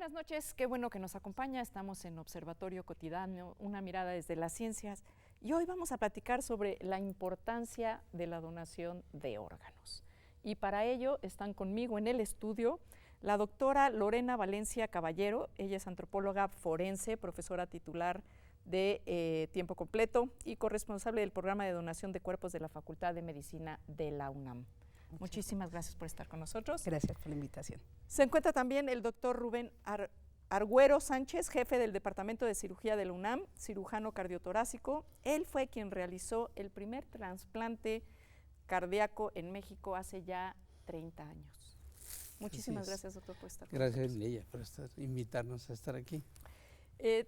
Buenas noches, qué bueno que nos acompaña. Estamos en Observatorio Cotidiano, una mirada desde las ciencias. Y hoy vamos a platicar sobre la importancia de la donación de órganos. Y para ello están conmigo en el estudio la doctora Lorena Valencia Caballero. Ella es antropóloga forense, profesora titular de tiempo completo y corresponsable del programa de donación de cuerpos de la Facultad de Medicina de la UNAM. Muchísimas gracias por estar con nosotros. Gracias por la invitación. Se encuentra también el doctor Rubén Argüero Sánchez, jefe del Departamento de Cirugía de la UNAM, cirujano cardiotorácico. Él fue quien realizó el primer trasplante cardíaco en México hace ya 30 años. Muchísimas gracias, doctor, por estar con nosotros. Gracias, Leia, por invitarnos a estar aquí.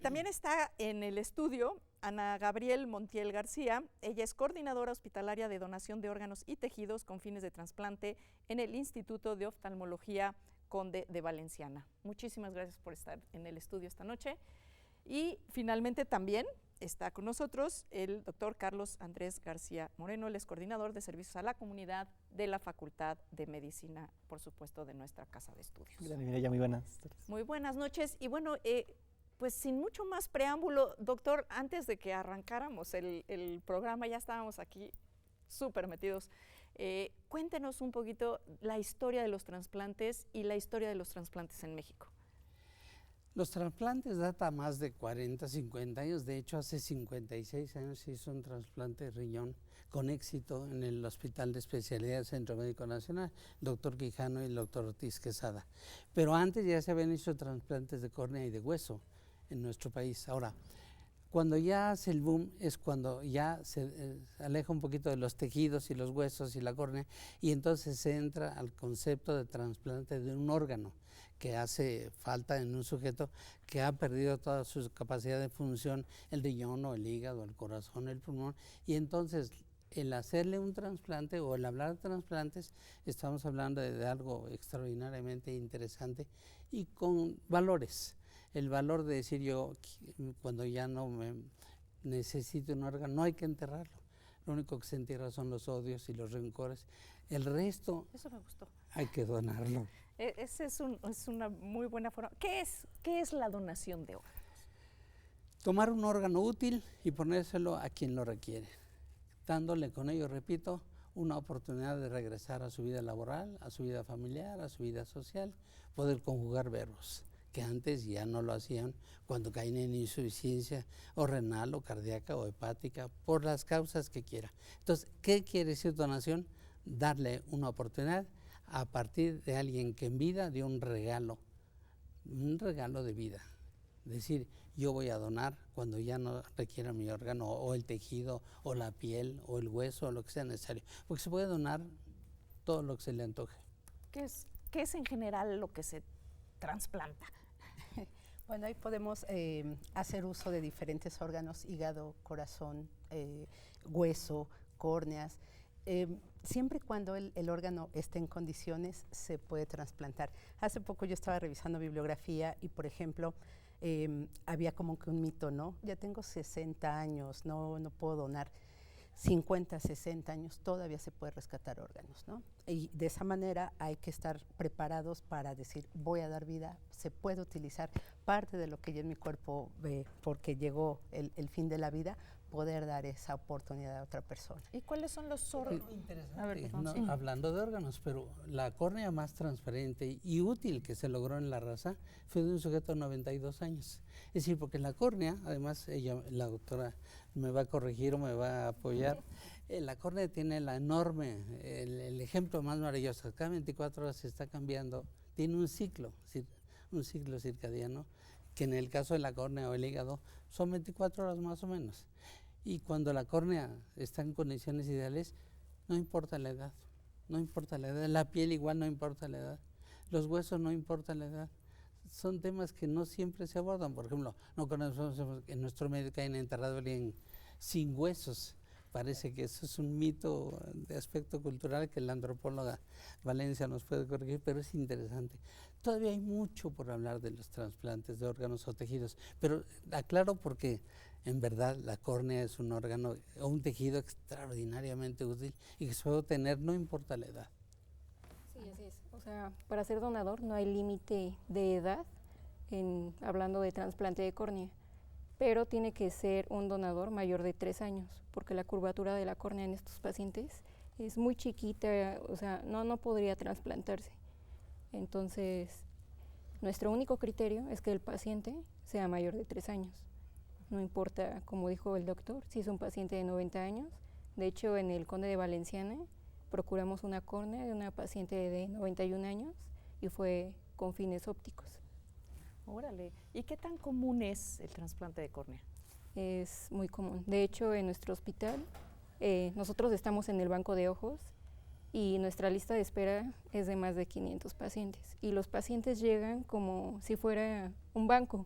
También está en el estudio Ana Gabriel Montiel García. Ella es coordinadora hospitalaria de donación de órganos y tejidos con fines de trasplante en el Instituto de Oftalmología Conde de Valenciana. Muchísimas gracias por estar en el estudio esta noche. Y finalmente también está con nosotros el doctor Carlos Andrés García Moreno. Él es coordinador de servicios a la comunidad de la Facultad de Medicina, por supuesto, de nuestra casa de estudios. Muy buenas tardes. Muy buenas noches. Y bueno, pues sin mucho más preámbulo, doctor, antes de que arrancáramos el programa, ya estábamos aquí súper metidos. Cuéntenos un poquito la historia de los trasplantes y la historia de los trasplantes en México. Los trasplantes datan más de 40, 50 años. De hecho, hace 56 años se hizo un trasplante de riñón con éxito en el Hospital de Especialidades Centro Médico Nacional, el doctor Quijano y el doctor Ortiz Quesada. Pero antes ya se habían hecho trasplantes de córnea y de hueso en nuestro país. Ahora, cuando ya hace el boom es cuando ya se aleja un poquito de los tejidos y los huesos y la córnea, y entonces se entra al concepto de trasplante de un órgano que hace falta en un sujeto que ha perdido toda su capacidad de función, el riñón o el hígado, el corazón, el pulmón, y entonces el hacerle un trasplante o el hablar de trasplantes, estamos hablando de algo extraordinariamente interesante y con valores. El valor de decir yo, cuando ya no me necesito un órgano, no hay que enterrarlo. Lo único que se entierra son los odios y los rencores. El resto, eso me gustó, hay que donarlo. Esa es una muy buena forma. ¿Qué es la donación de órganos? Tomar un órgano útil y ponérselo a quien lo requiere, dándole con ello, repito, una oportunidad de regresar a su vida laboral, a su vida familiar, a su vida social, poder conjugar verbos que antes ya no lo hacían cuando caen en insuficiencia o renal o cardíaca o hepática, por las causas que quiera. Entonces, ¿qué quiere decir donación? Darle una oportunidad a partir de alguien que en vida dio un regalo de vida. Decir, yo voy a donar cuando ya no requiera mi órgano o el tejido o la piel o el hueso o lo que sea necesario, porque se puede donar todo lo que se le antoje. ¿Qué es en general lo que se trasplanta? Bueno, ahí podemos hacer uso de diferentes órganos: hígado, corazón, hueso, córneas. Siempre y cuando el órgano esté en condiciones, se puede trasplantar. Hace poco yo estaba revisando bibliografía y, por ejemplo, había como que un mito, ¿no? Ya tengo 60 años, no puedo donar. 50, 60 años, todavía se puede rescatar órganos, ¿no? Y de esa manera hay que estar preparados para decir, voy a dar vida, se puede utilizar parte de lo que ya en mi cuerpo ve, porque llegó el fin de la vida, poder dar esa oportunidad a otra persona. ¿Y cuáles son los órganos? Interesante, A ver, perdón, no, sí. Hablando de órganos, pero la córnea más transparente y útil que se logró en la raza fue de un sujeto de 92 años. Es decir, porque la córnea, además ella, la doctora me va a corregir o me va a apoyar, la córnea tiene la enorme, el ejemplo más maravilloso, cada 24 horas se está cambiando, tiene un ciclo circadiano, que en el caso de la córnea o el hígado son 24 horas más o menos. Y cuando la córnea está en condiciones ideales, no importa la edad, la piel igual no importa la edad, los huesos no importa la edad. Son temas que no siempre se abordan. Por ejemplo, no conocemos que en nuestro medio que hayan enterrado a alguien sin huesos. Parece que eso es un mito de aspecto cultural que la antropóloga Valencia nos puede corregir, pero es interesante. Todavía hay mucho por hablar de los trasplantes de órganos o tejidos, pero aclaro porque en verdad la córnea es un órgano o un tejido extraordinariamente útil y que se puede obtener no importa la edad. Sí, así es. O sea, para ser donador no hay límite de edad. hablando de trasplante de córnea, pero tiene que ser un donador mayor de 3 años, porque la curvatura de la córnea en estos pacientes es muy chiquita, o sea, no podría trasplantarse. Entonces, nuestro único criterio es que el paciente sea mayor de 3 años. No importa, como dijo el doctor, si es un paciente de 90 años. De hecho, en el Conde de Valenciana procuramos una córnea de una paciente de 91 años y fue con fines ópticos. Órale, ¿y qué tan común es el trasplante de córnea? Es muy común. De hecho, en nuestro hospital, nosotros estamos en el banco de ojos y nuestra lista de espera es de más de 500 pacientes. Y los pacientes llegan como si fuera un banco.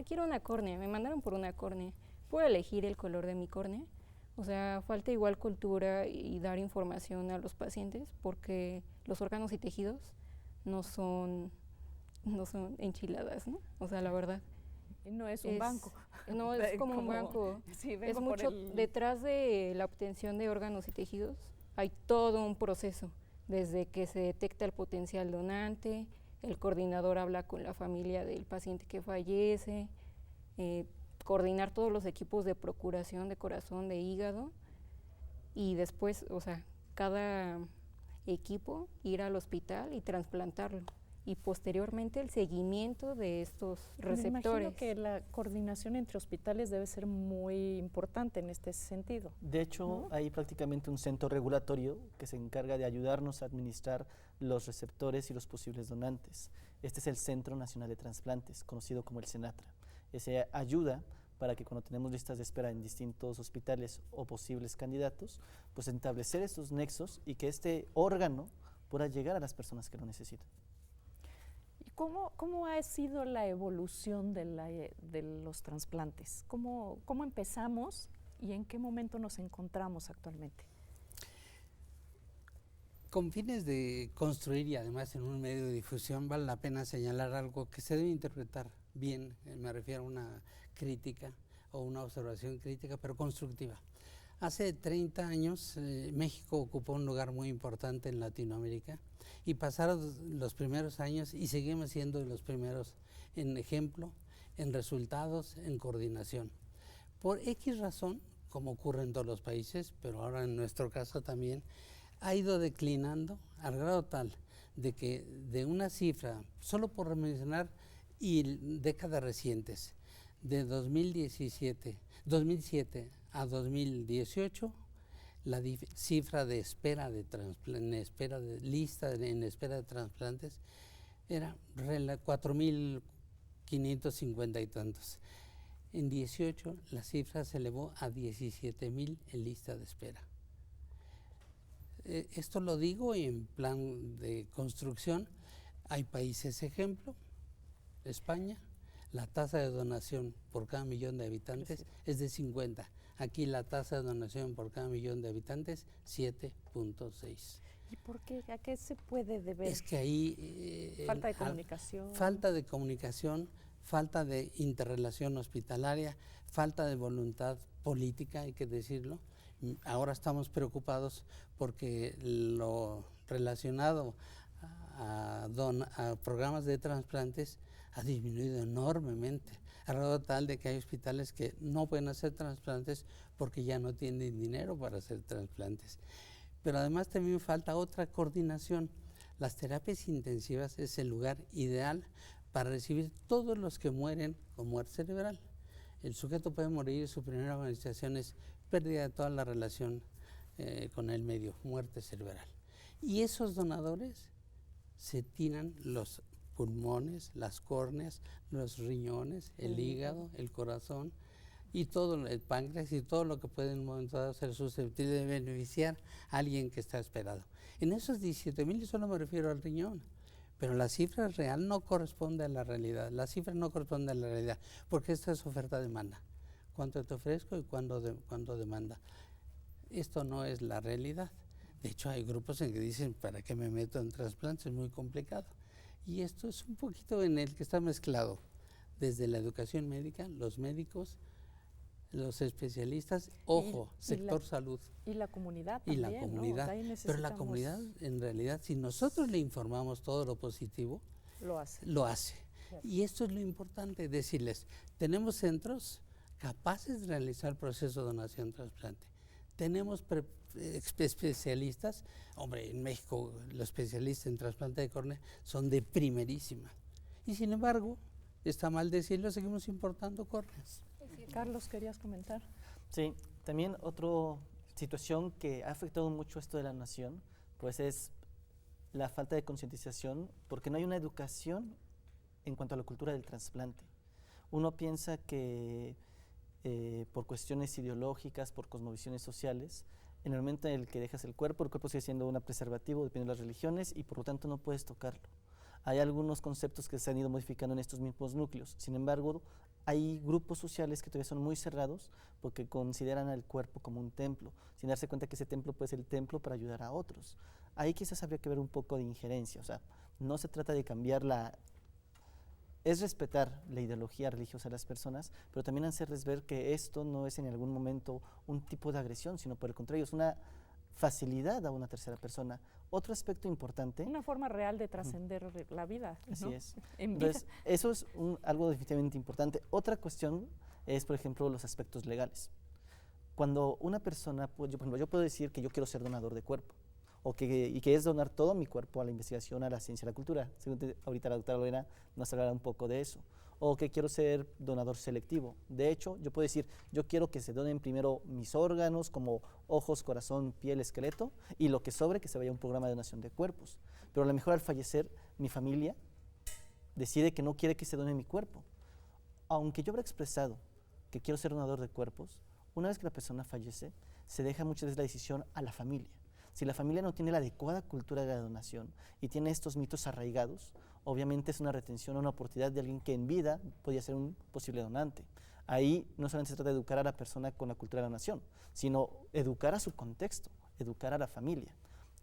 Quiero una córnea, me mandaron por una córnea. ¿Puedo elegir el color de mi córnea? O sea, falta igual cultura y dar información a los pacientes porque los órganos y tejidos no son enchiladas, ¿no? O sea, la verdad. No es un banco. No es como un banco. Sí, es mucho detrás de la obtención de órganos y tejidos. Hay todo un proceso, desde que se detecta el potencial donante, el coordinador habla con la familia del paciente que fallece, coordinar todos los equipos de procuración de corazón, de hígado, y después, o sea, cada equipo ir al hospital y trasplantarlo. Y posteriormente el seguimiento de estos receptores. Me imagino que la coordinación entre hospitales debe ser muy importante en este sentido. De hecho, hay prácticamente un centro regulatorio que se encarga de ayudarnos a administrar los receptores y los posibles donantes. Este es el Centro Nacional de Transplantes, conocido como el CENATRA. Ese ayuda para que cuando tenemos listas de espera en distintos hospitales o posibles candidatos, pues establecer estos nexos y que este órgano pueda llegar a las personas que lo necesitan. ¿Cómo ha sido la evolución de los trasplantes? ¿Cómo empezamos y en qué momento nos encontramos actualmente? Con fines de construir y además en un medio de difusión vale la pena señalar algo que se debe interpretar bien, me refiero a una crítica o una observación crítica, pero constructiva. Hace 30 años México ocupó un lugar muy importante en Latinoamérica y pasaron los primeros años y seguimos siendo los primeros en ejemplo, en resultados, en coordinación. Por X razón, como ocurre en todos los países, pero ahora en nuestro caso también, ha ido declinando al grado tal de que de una cifra, solo por mencionar y décadas recientes, de 2007 a 2018, la cifra de espera en espera de trasplantes era 4.550 y tantos. En 18 la cifra se elevó a 17.000 en lista de espera. Esto lo digo en plan de construcción. Hay países ejemplo, España, la tasa de donación por cada millón de habitantes es de 50. Aquí la tasa de donación por cada millón de habitantes, 7.6. ¿Y por qué? ¿A qué se puede deber? Es que ahí... falta de comunicación. Falta de comunicación, falta de interrelación hospitalaria, falta de voluntad política, hay que decirlo. Ahora estamos preocupados porque lo relacionado a programas de trasplantes ha disminuido enormemente, a grado tal de que hay hospitales que no pueden hacer trasplantes porque ya no tienen dinero para hacer trasplantes. Pero además también falta otra coordinación. Las terapias intensivas es el lugar ideal para recibir todos los que mueren con muerte cerebral. El sujeto puede morir, su primera manifestación es pérdida de toda la relación con el medio, muerte cerebral. Y esos donadores se tiran los pulmones, las córneas, los riñones, el hígado, el corazón y todo, el páncreas y todo lo que puede en un momento dado ser susceptible de beneficiar a alguien que está esperado. En esos 17.000 solo me refiero al riñón, pero la cifra real no corresponde a la realidad. La cifra no corresponde a la realidad porque esta es oferta-demanda. ¿Cuánto te ofrezco y cuándo demanda? Esto no es la realidad. De hecho, hay grupos en que dicen, ¿para qué me meto en trasplantes? Es muy complicado. Y esto es un poquito en el que está mezclado desde la educación médica, los médicos, los especialistas, sector salud. Y la comunidad también, y la comunidad. ¿no? O sea, pero la comunidad, en realidad, si nosotros le informamos todo lo positivo, lo hace. Lo hace. Y esto es lo importante, decirles, tenemos centros capaces de realizar el proceso de donación-trasplante. Tenemos especialistas, hombre, en México los especialistas en trasplante de córnea son de primerísima. Y sin embargo, está mal decirlo, seguimos importando córneas. Carlos, ¿querías comentar? Sí, también otra situación que ha afectado mucho esto de la donación, pues es la falta de concientización, porque no hay una educación en cuanto a la cultura del trasplante. Uno piensa que por cuestiones ideológicas, por cosmovisiones sociales, en el momento en el que dejas el cuerpo sigue siendo un preservativo, depende de las religiones, y por lo tanto no puedes tocarlo. Hay algunos conceptos que se han ido modificando en estos mismos núcleos. Sin embargo, hay grupos sociales que todavía son muy cerrados porque consideran al cuerpo como un templo, sin darse cuenta que ese templo puede ser el templo para ayudar a otros. Ahí quizás habría que ver un poco de injerencia, o sea, no se trata de cambiar es respetar la ideología religiosa de las personas, pero también hacerles ver que esto no es en algún momento un tipo de agresión, sino por el contrario, es una facilidad a una tercera persona. Otro aspecto importante. Una forma real de trascender la vida. Así ¿no? es. En vida. Entonces, eso es algo definitivamente importante. Otra cuestión es, por ejemplo, los aspectos legales. Cuando una persona, por ejemplo, yo puedo decir que yo quiero ser donador de cuerpo, y que es donar todo mi cuerpo a la investigación, a la ciencia, a la cultura. Ahorita la doctora Lorena nos hablará un poco de eso. O que quiero ser donador selectivo. De hecho, yo puedo decir, yo quiero que se donen primero mis órganos, como ojos, corazón, piel, esqueleto, y lo que sobre, que se vaya a un programa de donación de cuerpos. Pero a lo mejor al fallecer, mi familia decide que no quiere que se done mi cuerpo. Aunque yo habrá expresado que quiero ser donador de cuerpos, una vez que la persona fallece, se deja muchas veces la decisión a la familia. Si la familia no tiene la adecuada cultura de la donación y tiene estos mitos arraigados, obviamente es una retención o una oportunidad de alguien que en vida podía ser un posible donante. Ahí no solamente se trata de educar a la persona con la cultura de la donación, sino educar a su contexto, educar a la familia.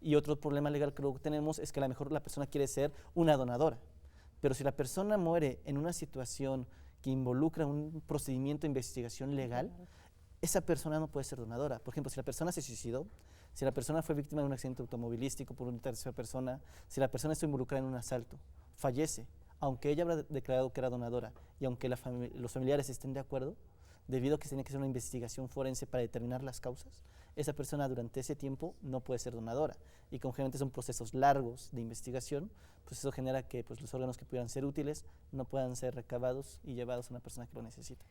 Y otro problema legal que luego tenemos es que a lo mejor la persona quiere ser una donadora, pero si la persona muere en una situación que involucra un procedimiento de investigación legal, esa persona no puede ser donadora. Por ejemplo, si la persona se suicidó, si la persona fue víctima de un accidente automovilístico por una tercera persona, si la persona está involucrada en un asalto, fallece, aunque ella habrá declarado que era donadora y aunque los familiares estén de acuerdo, debido a que tiene que ser una investigación forense para determinar las causas, esa persona durante ese tiempo no puede ser donadora. Y como generalmente son procesos largos de investigación, pues eso genera que pues, los órganos que pudieran ser útiles no puedan ser recabados y llevados a una persona que lo necesita.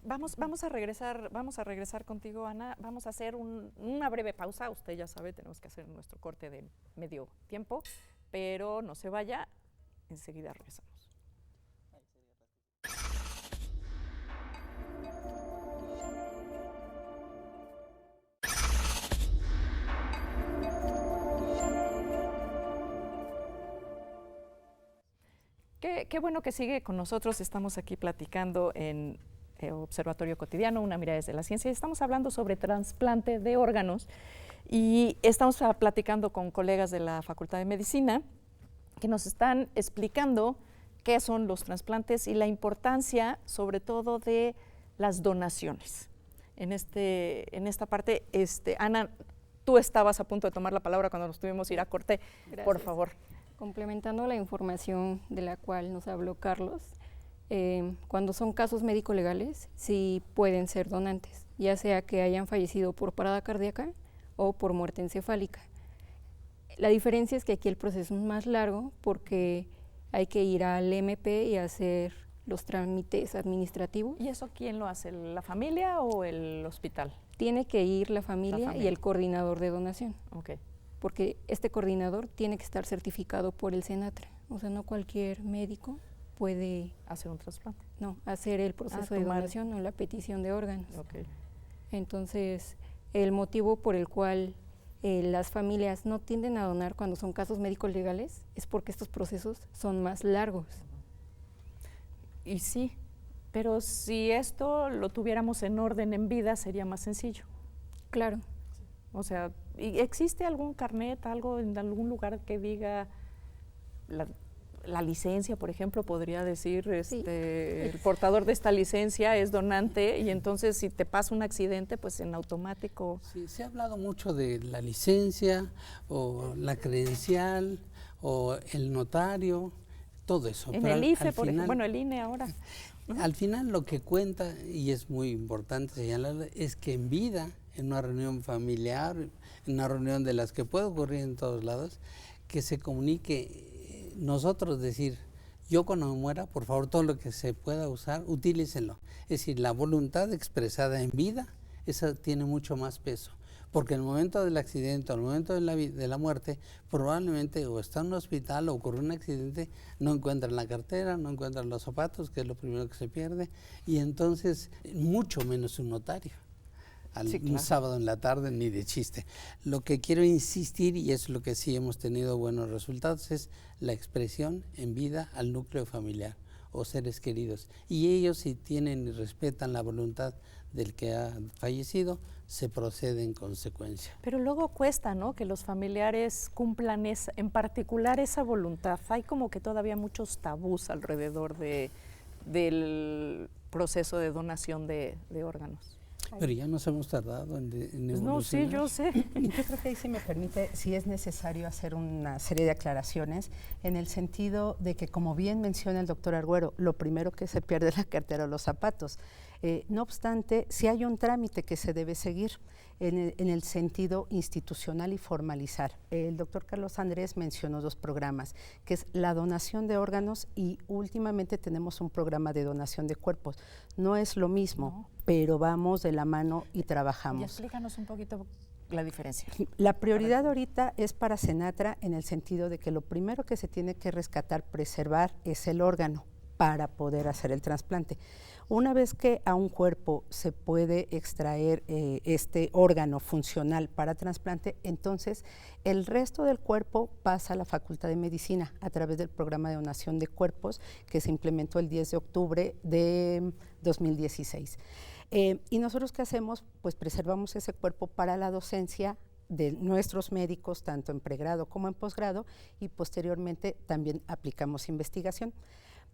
Vamos a regresar contigo, Ana. Vamos a hacer una breve pausa. Usted ya sabe, tenemos que hacer nuestro corte de medio tiempo, pero no se vaya, enseguida regresamos. Qué bueno que sigue con nosotros. Estamos aquí platicando en Observatorio Cotidiano, una mirada desde la ciencia. Estamos hablando sobre trasplante de órganos y estamos platicando con colegas de la Facultad de Medicina que nos están explicando qué son los trasplantes y la importancia, sobre todo, de las donaciones. En esta parte, Ana, tú estabas a punto de tomar la palabra cuando nos tuvimos que ir a corte. Gracias. Por favor. Complementando la información de la cual nos habló Carlos, cuando son casos médico-legales, sí pueden ser donantes, ya sea que hayan fallecido por parada cardíaca o por muerte encefálica. La diferencia es que aquí el proceso es más largo porque hay que ir al MP y hacer los trámites administrativos. ¿Y eso quién lo hace? ¿La familia o el hospital? Tiene que ir la familia y el coordinador de donación. Okay. Porque este coordinador tiene que estar certificado por el Senatra. O sea, no cualquier médico puede hacer un trasplante. No, hacer el proceso de donación o la petición de órganos. Okay. Entonces, el motivo por el cual las familias no tienden a donar cuando son casos médicos legales es porque estos procesos son más largos. Y sí, pero si esto lo tuviéramos en orden en vida sería más sencillo. Claro. O sea, ¿existe algún carnet, algo en algún lugar que diga la licencia, por ejemplo, podría decir Sí. El portador de esta licencia es donante y entonces si te pasa un accidente, pues en automático? Sí, se ha hablado mucho de la licencia o la credencial o el notario. todo eso. En pero el al IFE, por ejemplo, final- bueno, el INE ahora. Al final lo que cuenta, y es muy importante señalarlo, es que en vida, en una reunión familiar, en una reunión de las que puede ocurrir en todos lados, que se comunique, nosotros decir, yo cuando me muera, por favor, todo lo que se pueda usar, utilícenlo. Es decir, la voluntad expresada en vida, esa tiene mucho más peso. Porque en el momento del accidente, o en el momento de la muerte, probablemente o está en un hospital o ocurre un accidente, no encuentran la cartera, no encuentran los zapatos, que es lo primero que se pierde, y entonces mucho menos un notario. Sí, Un claro. sábado en la tarde ni de chiste. Lo que quiero insistir, y es lo que sí hemos tenido buenos resultados, es la expresión en vida al núcleo familiar o seres queridos. Y ellos, si tienen y respetan la voluntad del que ha fallecido, se procede en consecuencia. Pero luego cuesta, ¿no?, que los familiares cumplan en particular esa voluntad. Hay como que todavía muchos tabús alrededor del proceso de donación de órganos. Pero ya nos hemos tardado en Pues no, sí, evolucionar. yo sé. Yo creo que ahí, si me permite, sí es necesario hacer una serie de aclaraciones en el sentido de que, como bien menciona el doctor Argüero, lo primero que se pierde es la cartera o los zapatos. No obstante, sí hay un trámite que se debe seguir en el sentido institucional y formalizar. El doctor Carlos Andrés mencionó 2 programas, que es la donación de órganos y últimamente tenemos un programa de donación de cuerpos. No es lo mismo, No. pero vamos de la mano y Y trabajamos. explícanos un poquito la diferencia. La prioridad ahorita es para Senatra en el sentido de que lo primero que se tiene que rescatar, preservar, es el órgano para poder hacer el trasplante. Una vez que a un cuerpo se puede extraer este órgano funcional para trasplante, entonces el resto del cuerpo pasa a la Facultad de Medicina a través del programa de donación de cuerpos que se implementó el 10 de octubre de 2016. ¿Y nosotros qué hacemos? Pues preservamos ese cuerpo para la docencia de nuestros médicos, tanto en pregrado como en posgrado, y posteriormente también aplicamos investigación.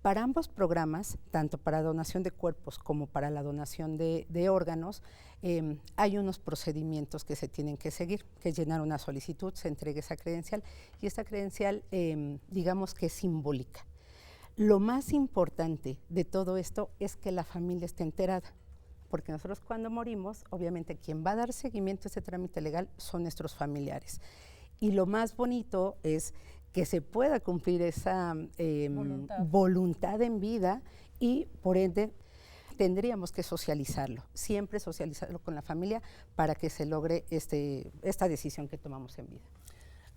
Para ambos programas, tanto para donación de cuerpos como para la donación de órganos, hay unos procedimientos que se tienen que seguir, que es llenar una solicitud, se entrega esa credencial, y esta credencial, digamos que es simbólica. Lo más importante de todo esto es que la familia esté enterada, porque nosotros cuando morimos, obviamente quien va a dar seguimiento a este trámite legal son nuestros familiares. Y lo más bonito es que se pueda cumplir esa voluntad en vida, y por ende tendríamos que socializarlo, siempre socializarlo con la familia para que se logre esta decisión que tomamos en vida.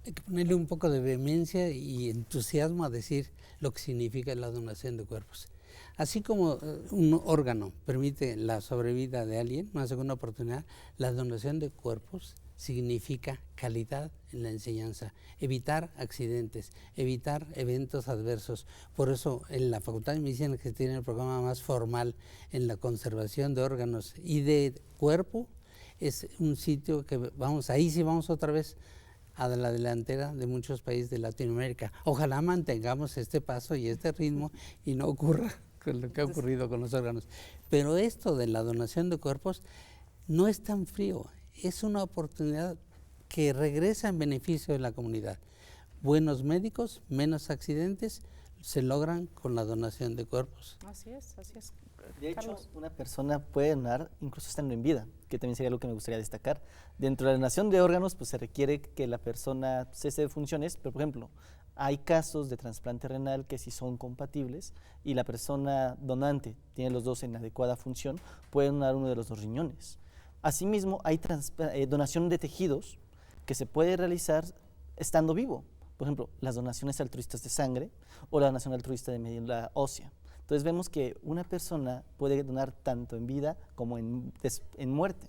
Hay que ponerle un poco de vehemencia y entusiasmo a decir lo que significa la donación de cuerpos. Así como un órgano permite la sobrevida de alguien, una segunda oportunidad, la donación de cuerpos significa calidad en la enseñanza, evitar accidentes, evitar eventos adversos. Por eso en la Facultad de Medicina, que tiene el programa más formal en la conservación de órganos y de cuerpo, es un sitio que ahí sí vamos otra vez a la delantera de muchos países de Latinoamérica. Ojalá mantengamos este paso y este ritmo y no ocurra con lo que ha ocurrido con los órganos. Pero esto de la donación de cuerpos no es tan frío, es una oportunidad que regresa en beneficio de la comunidad. Buenos médicos, menos accidentes, se logran con la donación de cuerpos. Así es, así es. De hecho, Carlos. una persona puede donar incluso estando en vida, que también sería algo que me gustaría destacar. Dentro de la donación de órganos, pues se requiere que la persona cese de funciones, pero por ejemplo, hay casos de trasplante renal que si son compatibles y la persona donante tiene los dos en adecuada función, puede donar uno de los 2 riñones. Asimismo, hay donación de tejidos que se puede realizar estando vivo. Por ejemplo, las donaciones altruistas de sangre o la donación altruista de médula ósea. Entonces vemos que una persona puede donar tanto en vida como en muerte.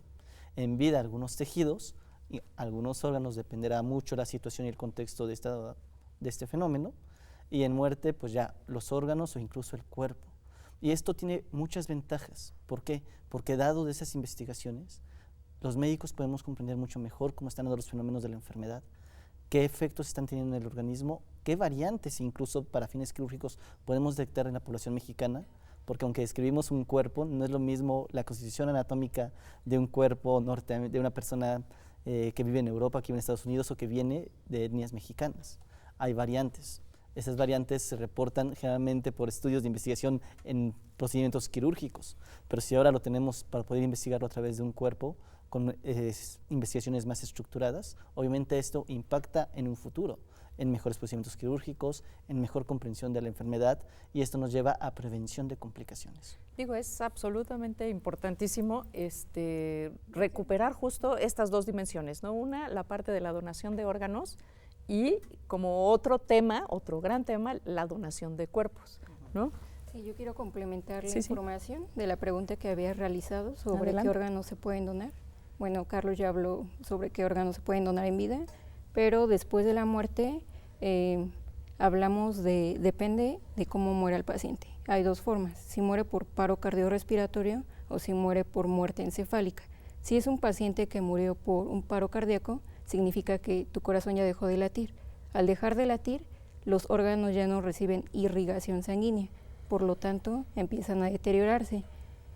En vida algunos tejidos y algunos órganos, dependerá mucho la situación y el contexto de este fenómeno, y en muerte pues ya los órganos o incluso el cuerpo. Y esto tiene muchas ventajas. ¿Por qué? Porque dado de esas investigaciones, los médicos podemos comprender mucho mejor cómo están dando los fenómenos de la enfermedad, qué efectos están teniendo en el organismo, qué variantes incluso para fines quirúrgicos podemos detectar en la población mexicana, porque aunque describimos un cuerpo, no es lo mismo la constitución anatómica de un cuerpo de una persona que vive en Europa, que vive en Estados Unidos o que viene de etnias mexicanas. Hay variantes. Esas variantes se reportan generalmente por estudios de investigación en procedimientos quirúrgicos, pero si ahora lo tenemos para poder investigarlo a través de un cuerpo, con investigaciones más estructuradas, obviamente esto impacta en un futuro, en mejores procedimientos quirúrgicos, en mejor comprensión de la enfermedad, y esto nos lleva a prevención de complicaciones. Digo, es absolutamente importantísimo recuperar justo estas dos dimensiones, ¿no? Una, la parte de la donación de órganos, y como otro tema, otro gran tema, la donación de cuerpos, ¿no? Sí, yo quiero complementar la Sí, sí. información de la pregunta que había realizado sobre Adelante. qué órganos se pueden donar. Bueno, Carlos ya habló sobre qué órganos se pueden donar en vida, pero después de la muerte hablamos depende de cómo muera el paciente. Hay dos formas, si muere por paro cardiorrespiratorio o si muere por muerte encefálica. Si es un paciente que murió por un paro cardíaco, significa que tu corazón ya dejó de latir. Al dejar de latir, los órganos ya no reciben irrigación sanguínea, por lo tanto empiezan a deteriorarse.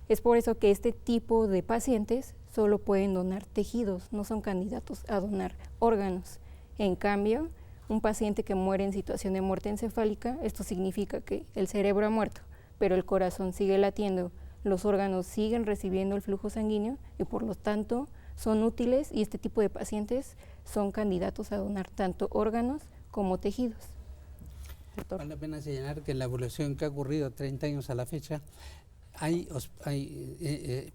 Es por eso que este tipo de pacientes solo pueden donar tejidos, no son candidatos a donar órganos. En cambio, un paciente que muere en situación de muerte encefálica, esto significa que el cerebro ha muerto, pero el corazón sigue latiendo, los órganos siguen recibiendo el flujo sanguíneo y por lo tanto son útiles, y este tipo de pacientes son candidatos a donar tanto órganos como tejidos. Vale la pena señalar que la evolución que ha ocurrido 30 años a la fecha, hay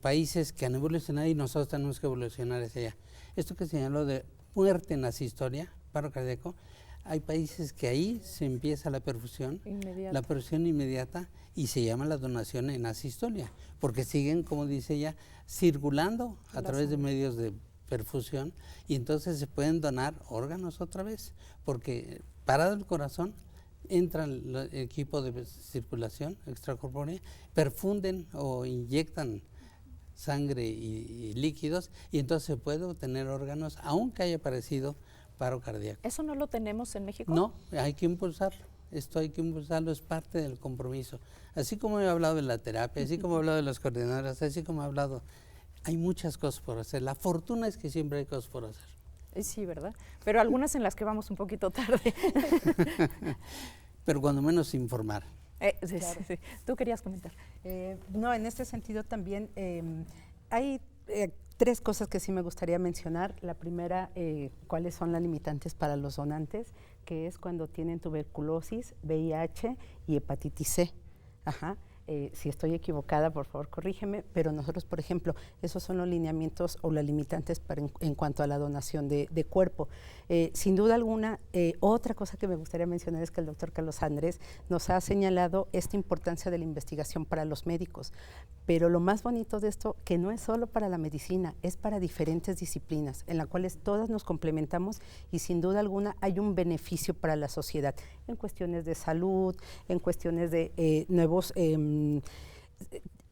países que han evolucionado y nosotros tenemos que evolucionar hacia allá. Esto que señaló de muerte en asistolia, paro cardíaco, hay países que ahí se empieza la perfusión inmediata, y se llama la donación en asistolia, porque siguen, como dice ella, circulando a través de medios de perfusión, y entonces se pueden donar órganos otra vez, porque parado el corazón, entra el equipo de circulación extracorpórea, perfunden o inyectan sangre y líquidos, y entonces se puede obtener órganos, aunque haya aparecido paro cardíaco. ¿Eso no lo tenemos en México? No, hay que impulsarlo. Esto hay que impulsarlo, es parte del compromiso. Así como he hablado de la terapia, así como he hablado de las coordinadoras, así como he hablado, hay muchas cosas por hacer. La fortuna es que siempre hay cosas por hacer. Sí, ¿verdad? Pero algunas en las que vamos un poquito tarde. Pero cuando menos informar. Sí, Claro. sí. Tú querías comentar. No, en este sentido también hay tres cosas que sí me gustaría mencionar. La primera, cuáles son las limitantes para los donantes, que es cuando tienen tuberculosis, VIH y hepatitis C. Ajá. Si estoy equivocada, por favor, corrígeme, pero nosotros, por ejemplo, esos son los lineamientos o las limitantes en cuanto a la donación de cuerpo. Sin duda alguna, otra cosa que me gustaría mencionar es que el doctor Carlos Andrés nos ha señalado esta importancia de la investigación para los médicos, pero lo más bonito de esto, que no es solo para la medicina, es para diferentes disciplinas, en las cuales todas nos complementamos, y sin duda alguna hay un beneficio para la sociedad, en cuestiones de salud, en cuestiones de nuevos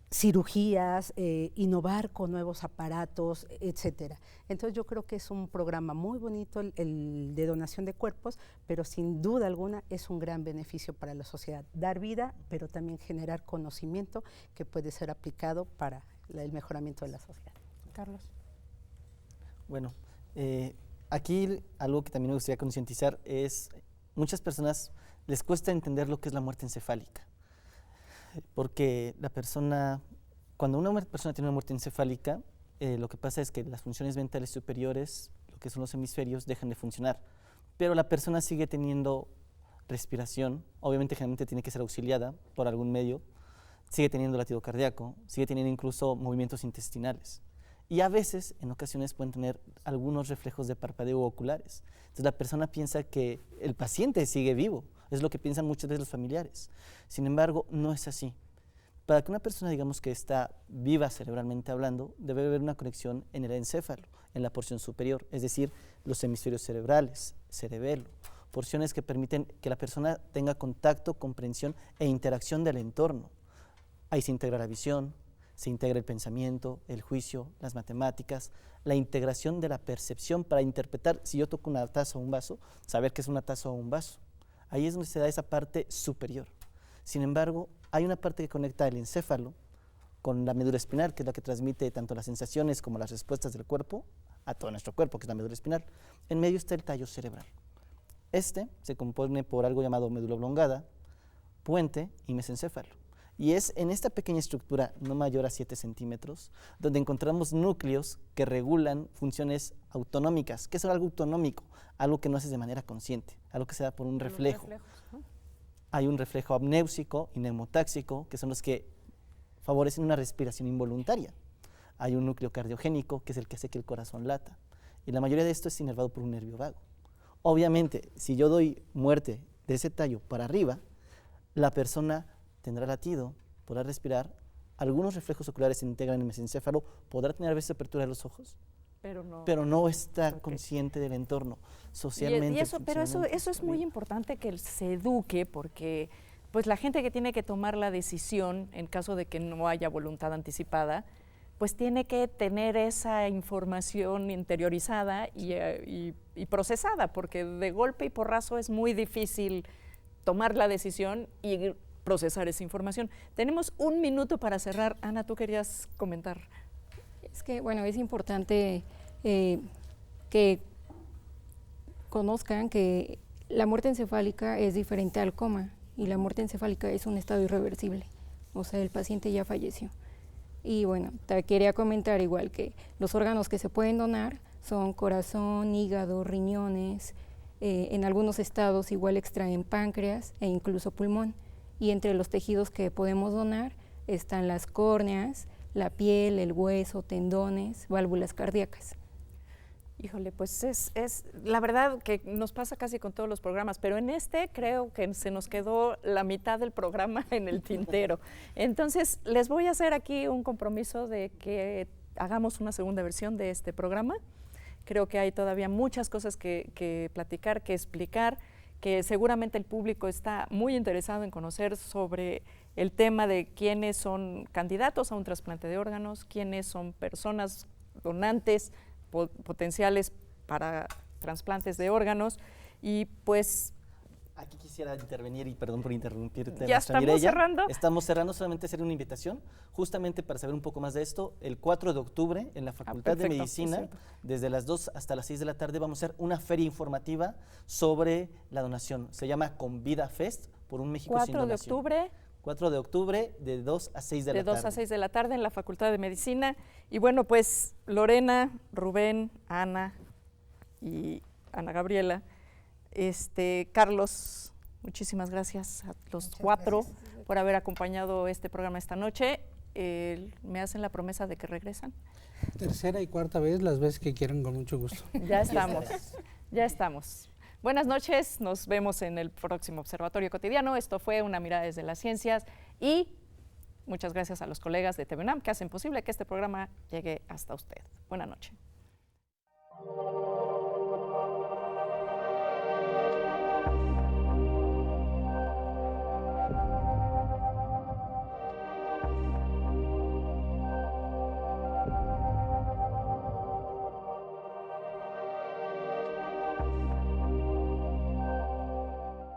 cirugías, innovar con nuevos aparatos, etcétera. Entonces yo creo que es un programa muy bonito el de donación de cuerpos, pero sin duda alguna es un gran beneficio para la sociedad. Dar vida, pero también generar conocimiento que puede ser aplicado para el mejoramiento de la sociedad. Carlos. Bueno, aquí algo que también me gustaría concientizar es, muchas personas les cuesta entender lo que es la muerte encefálica, porque cuando una persona tiene una muerte encefálica, lo que pasa es que las funciones mentales superiores, lo que son los hemisferios, dejan de funcionar, pero la persona sigue teniendo respiración, obviamente generalmente tiene que ser auxiliada por algún medio, sigue teniendo latido cardíaco, sigue teniendo incluso movimientos intestinales. Y a veces, en ocasiones, pueden tener algunos reflejos de parpadeo oculares. Entonces la persona piensa que el paciente sigue vivo, es lo que piensan muchas veces los familiares. Sin embargo, no es así. Para que una persona, digamos, que está viva cerebralmente hablando, debe haber una conexión en el encéfalo, en la porción superior, es decir, los hemisferios cerebrales, cerebelo, porciones que permiten que la persona tenga contacto, comprensión e interacción del entorno. Ahí se integra la visión, se integra el pensamiento, el juicio, las matemáticas, la integración de la percepción para interpretar, si yo toco una taza o un vaso, saber que es una taza o un vaso. Ahí es donde se da esa parte superior. Sin embargo, hay una parte que conecta el encéfalo con la médula espinal, que es la que transmite tanto las sensaciones como las respuestas del cuerpo a todo nuestro cuerpo, que es la médula espinal. En medio está el tallo cerebral. Este se compone por algo llamado médula oblongada, puente y mesencéfalo. Y es en esta pequeña estructura, no mayor a 7 centímetros, donde encontramos núcleos que regulan funciones autonómicas. ¿Qué es algo autonómico? Algo que no haces de manera consciente, algo que se da por un reflejo. Hay un reflejo apnéusico y neumotáxico, que son los que favorecen una respiración involuntaria. Hay un núcleo cardiogénico, que es el que hace que el corazón lata. Y la mayoría de esto es inervado por un nervio vago. Obviamente, si yo doy muerte de ese tallo para arriba, la persona tendrá latido, podrá respirar, algunos reflejos oculares se integran en el mesencéfalo, podrá tener a veces apertura de los ojos, pero no está consciente del entorno, socialmente. Pero eso es muy importante que se eduque, porque pues la gente que tiene que tomar la decisión en caso de que no haya voluntad anticipada, pues tiene que tener esa información interiorizada y procesada, porque de golpe y porrazo es muy difícil tomar la decisión y procesar esa información. Tenemos 1 minuto para cerrar. Ana, tú querías comentar. Es que, bueno, es importante que conozcan que la muerte encefálica es diferente al coma, y la muerte encefálica es un estado irreversible, o sea, el paciente ya falleció. Y bueno, te quería comentar igual que los órganos que se pueden donar son corazón, hígado, riñones, en algunos estados igual extraen páncreas e incluso pulmón. Y entre los tejidos que podemos donar están las córneas, la piel, el hueso, tendones, válvulas cardíacas. Híjole, pues es la verdad que nos pasa casi con todos los programas, pero en este creo que se nos quedó la mitad del programa en el tintero. Entonces, les voy a hacer aquí un compromiso de que hagamos una segunda versión de este programa. Creo que hay todavía muchas cosas que platicar, que explicar, que seguramente el público está muy interesado en conocer sobre el tema de quiénes son candidatos a un trasplante de órganos, quiénes son personas donantes potenciales para trasplantes de órganos. Y pues aquí quisiera intervenir, y perdón por interrumpirte. Ya estamos cerrando. Estamos cerrando, solamente hacer una invitación, justamente para saber un poco más de esto. El 4 de octubre, en la Facultad de Medicina, desde las 2 hasta las 6 de la tarde, vamos a hacer una feria informativa sobre la donación. Se llama Convida Fest, por un México sin donación. 4 de octubre. 4 de octubre, de 2 a 6 de la tarde. De 2 a 6 de la tarde en la Facultad de Medicina. Y bueno, pues Lorena, Rubén, Ana y Ana Gabriela, Carlos, muchísimas gracias a los cuatro por haber acompañado este programa esta noche. ¿Me hacen la promesa de que regresan? Tercera y cuarta vez, las veces que quieran, con mucho gusto. Ya estamos, ya estamos. Buenas noches, nos vemos en el próximo Observatorio Cotidiano. Esto fue Una Mirada desde las Ciencias y muchas gracias a los colegas de TV UNAM que hacen posible que este programa llegue hasta usted. Buenas noches.